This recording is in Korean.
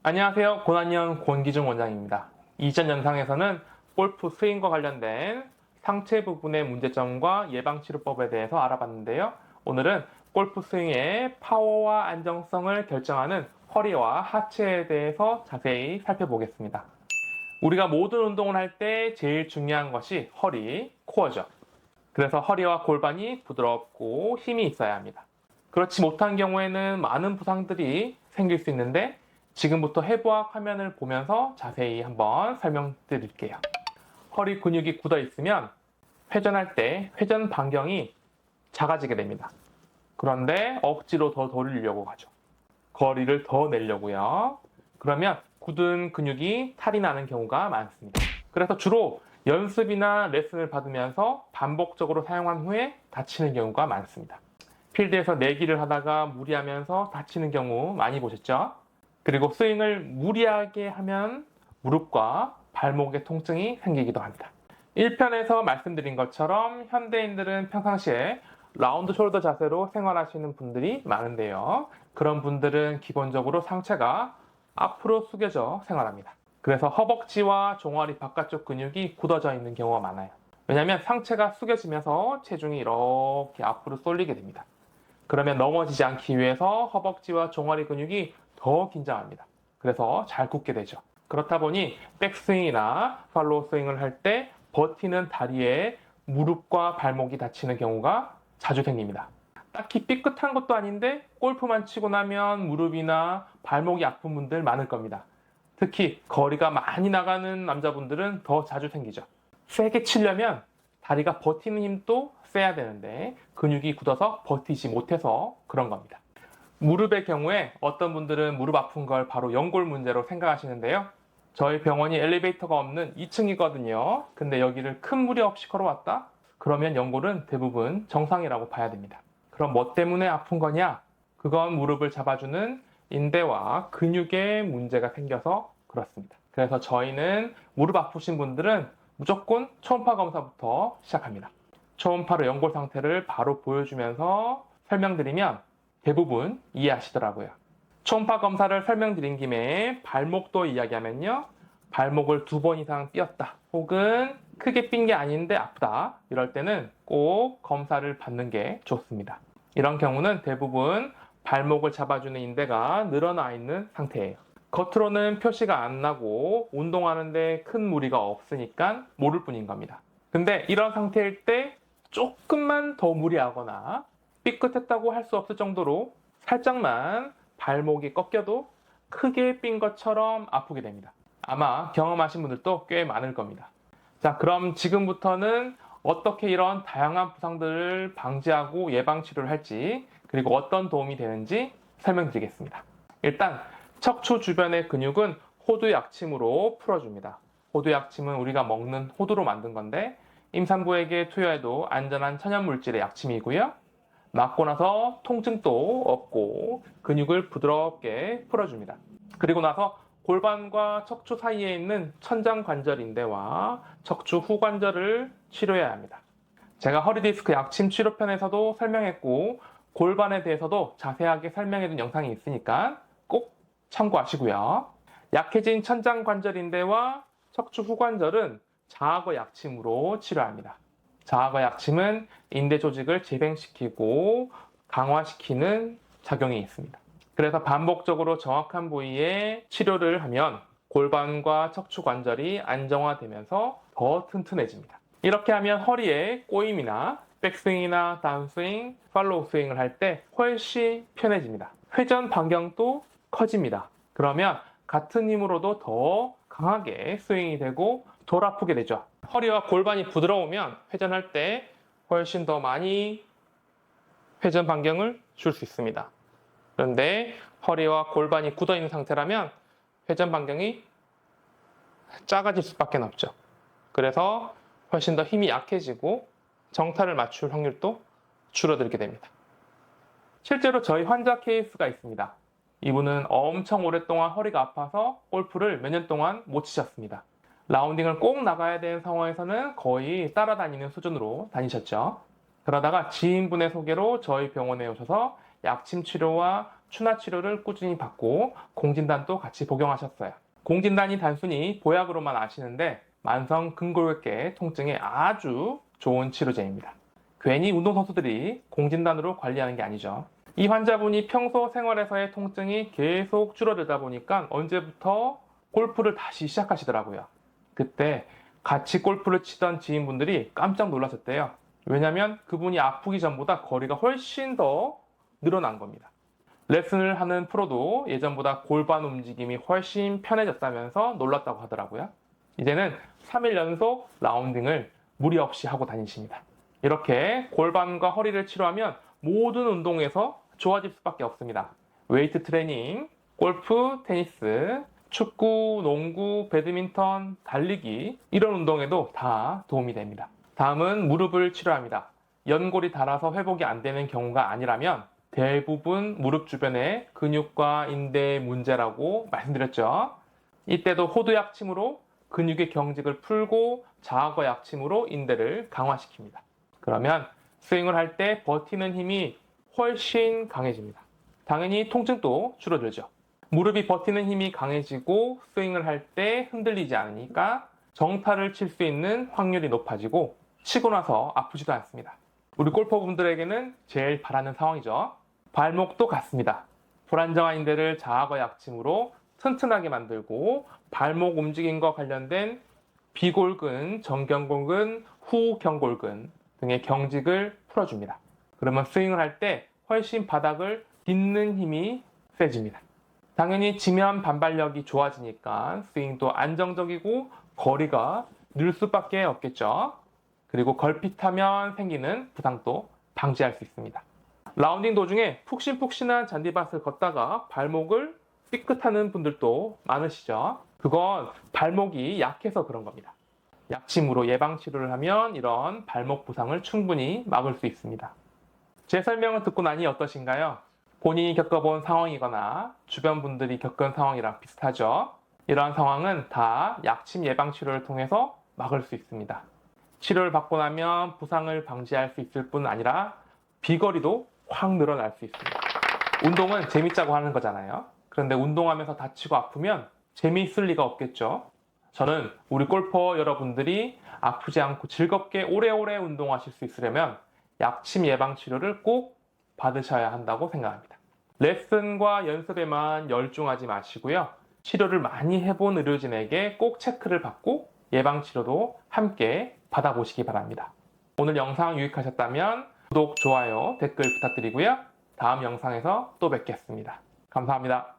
안녕하세요. 고난이형 권기중 원장입니다. 이전 영상에서는 골프 스윙과 관련된 상체 부분의 문제점과 예방치료법에 대해서 알아봤는데요. 오늘은 골프 스윙의 파워와 안정성을 결정하는 허리와 하체에 대해서 자세히 살펴보겠습니다. 우리가 모든 운동을 할 때 제일 중요한 것이 허리, 코어죠. 그래서 허리와 골반이 부드럽고 힘이 있어야 합니다. 그렇지 못한 경우에는 많은 부상들이 생길 수 있는데 지금부터 해부학 화면을 보면서 자세히 한번 설명드릴게요. 허리 근육이 굳어 있으면 회전할 때 회전 반경이 작아지게 됩니다. 그런데 억지로 더 돌리려고 하죠. 거리를 더 내려고요. 그러면 굳은 근육이 탈이 나는 경우가 많습니다. 그래서 주로 연습이나 레슨을 받으면서 반복적으로 사용한 후에 다치는 경우가 많습니다. 필드에서 내기를 하다가 무리하면서 다치는 경우 많이 보셨죠? 그리고 스윙을 무리하게 하면 무릎과 발목의 통증이 생기기도 합니다. 1편에서 말씀드린 것처럼 현대인들은 평상시에 라운드 숄더 자세로 생활하시는 분들이 많은데요. 그런 분들은 기본적으로 상체가 앞으로 숙여져 생활합니다. 그래서 허벅지와 종아리 바깥쪽 근육이 굳어져 있는 경우가 많아요. 왜냐하면 상체가 숙여지면서 체중이 이렇게 앞으로 쏠리게 됩니다. 그러면 넘어지지 않기 위해서 허벅지와 종아리 근육이 더 긴장합니다. 그래서 잘 굳게 되죠. 그렇다 보니 백스윙이나 팔로우 스윙을 할 때 버티는 다리에 무릎과 발목이 다치는 경우가 자주 생깁니다. 딱히 삐끗한 것도 아닌데 골프만 치고 나면 무릎이나 발목이 아픈 분들 많을 겁니다. 특히 거리가 많이 나가는 남자분들은 더 자주 생기죠. 세게 치려면 다리가 버티는 힘도 세야 되는데 근육이 굳어서 버티지 못해서 그런 겁니다. 무릎의 경우에 어떤 분들은 무릎 아픈 걸 바로 연골 문제로 생각하시는데요. 저희 병원이 엘리베이터가 없는 2층이거든요. 근데 여기를 큰 무리 없이 걸어왔다? 그러면 연골은 대부분 정상이라고 봐야 됩니다. 그럼 뭐 때문에 아픈 거냐? 그건 무릎을 잡아주는 인대와 근육에 문제가 생겨서 그렇습니다. 그래서 저희는 무릎 아프신 분들은 무조건 초음파 검사부터 시작합니다. 초음파로 연골 상태를 바로 보여주면서 설명드리면 대부분 이해하시더라고요. 초음파 검사를 설명드린 김에 발목도 이야기하면요. 발목을 2번 이상 삐었다. 혹은 크게 삔 게 아닌데 아프다. 이럴 때는 꼭 검사를 받는 게 좋습니다. 이런 경우는 대부분 발목을 잡아주는 인대가 늘어나 있는 상태예요. 겉으로는 표시가 안 나고 운동하는데 큰 무리가 없으니까 모를 뿐인 겁니다. 근데 이런 상태일 때 조금만 더 무리하거나 삐끗했다고 할 수 없을 정도로 살짝만 발목이 꺾여도 크게 삔 것처럼 아프게 됩니다. 아마 경험하신 분들도 꽤 많을 겁니다. 자, 그럼 지금부터는 어떻게 이런 다양한 부상들을 방지하고 예방치료를 할지 그리고 어떤 도움이 되는지 설명드리겠습니다. 일단 척추 주변의 근육은 호두 약침으로 풀어줍니다. 호두 약침은 우리가 먹는 호두로 만든 건데 임산부에게 투여해도 안전한 천연물질의 약침이고요. 맞고 나서 통증도 없고 근육을 부드럽게 풀어줍니다. 그리고 나서 골반과 척추 사이에 있는 천장관절인대와 척추 후관절을 치료해야 합니다. 제가 허리디스크 약침 치료편에서도 설명했고 골반에 대해서도 자세하게 설명해둔 영상이 있으니까 꼭 참고하시고요. 약해진 천장관절인대와 척추 후관절은 자악어 약침으로 치료합니다. 자악어 약침은 인대 조직을 재생시키고 강화시키는 작용이 있습니다. 그래서 반복적으로 정확한 부위에 치료를 하면 골반과 척추 관절이 안정화되면서 더 튼튼해집니다. 이렇게 하면 허리에 꼬임이나 백스윙이나 다운스윙, 팔로우 스윙을 할 때 훨씬 편해집니다. 회전 반경도 커집니다. 그러면 같은 힘으로도 더 강하게 스윙이 되고 덜 아프게 되죠. 허리와 골반이 부드러우면 회전할 때 훨씬 더 많이 회전 반경을 줄 수 있습니다. 그런데 허리와 골반이 굳어 있는 상태라면 회전 반경이 작아질 수밖에 없죠. 그래서 훨씬 더 힘이 약해지고 정타를 맞출 확률도 줄어들게 됩니다. 실제로 저희 환자 케이스가 있습니다. 이분은 엄청 오랫동안 허리가 아파서 골프를 몇 년 동안 못 치셨습니다. 라운딩을 꼭 나가야 되는 상황에서는 거의 따라다니는 수준으로 다니셨죠. 그러다가 지인분의 소개로 저희 병원에 오셔서 약침 치료와 추나 치료를 꾸준히 받고 공진단도 같이 복용하셨어요. 공진단이 단순히 보약으로만 아시는데 만성 근골격계 통증에 아주 좋은 치료제입니다. 괜히 운동선수들이 공진단으로 관리하는 게 아니죠. 이 환자분이 평소 생활에서의 통증이 계속 줄어들다 보니까 언제부터 골프를 다시 시작하시더라고요. 그때 같이 골프를 치던 지인분들이 깜짝 놀라셨대요. 왜냐면 그분이 아프기 전보다 거리가 훨씬 더 늘어난 겁니다. 레슨을 하는 프로도 예전보다 골반 움직임이 훨씬 편해졌다면서 놀랐다고 하더라고요. 이제는 3일 연속 라운딩을 무리 없이 하고 다니십니다. 이렇게 골반과 허리를 치료하면 모든 운동에서 좋아질 수밖에 없습니다. 웨이트 트레이닝, 골프, 테니스, 축구, 농구, 배드민턴, 달리기 이런 운동에도 다 도움이 됩니다. 다음은 무릎을 치료합니다. 연골이 닳아서 회복이 안 되는 경우가 아니라면 대부분 무릎 주변의 근육과 인대의 문제라고 말씀드렸죠. 이때도 호두 약침으로 근육의 경직을 풀고 자거 약침으로 인대를 강화시킵니다. 그러면 스윙을 할 때 버티는 힘이 훨씬 강해집니다. 당연히 통증도 줄어들죠. 무릎이 버티는 힘이 강해지고 스윙을 할 때 흔들리지 않으니까 정타를 칠 수 있는 확률이 높아지고 치고 나서 아프지도 않습니다. 우리 골퍼분들에게는 제일 바라는 상황이죠. 발목도 같습니다. 불안정한 인대를 자거 약침으로 튼튼하게 만들고 발목 움직임과 관련된 비골근, 정경골근, 후경골근 등의 경직을 풀어줍니다. 그러면 스윙을 할 때 훨씬 바닥을 딛는 힘이 세집니다. 당연히 지면 반발력이 좋아지니까 스윙도 안정적이고 거리가 늘 수밖에 없겠죠. 그리고 걸핏하면 생기는 부상도 방지할 수 있습니다. 라운딩 도중에 푹신푹신한 잔디밭을 걷다가 발목을 삐끗하는 분들도 많으시죠. 그건 발목이 약해서 그런 겁니다. 약침으로 예방치료를 하면 이런 발목 부상을 충분히 막을 수 있습니다. 제 설명을 듣고 나니 어떠신가요? 본인이 겪어본 상황이거나 주변 분들이 겪은 상황이랑 비슷하죠? 이러한 상황은 다 약침 예방치료를 통해서 막을 수 있습니다. 치료를 받고 나면 부상을 방지할 수 있을 뿐 아니라 비거리도 확 늘어날 수 있습니다. 운동은 재밌자고 하는 거잖아요. 그런데 운동하면서 다치고 아프면 재미있을 리가 없겠죠. 저는 우리 골퍼 여러분들이 아프지 않고 즐겁게 오래오래 운동하실 수 있으려면 약침 예방치료를 꼭 받으셔야 한다고 생각합니다. 레슨과 연습에만 열중하지 마시고요. 치료를 많이 해본 의료진에게 꼭 체크를 받고 예방치료도 함께 받아보시기 바랍니다. 오늘 영상 유익하셨다면 구독, 좋아요, 댓글 부탁드리고요. 다음 영상에서 또 뵙겠습니다. 감사합니다.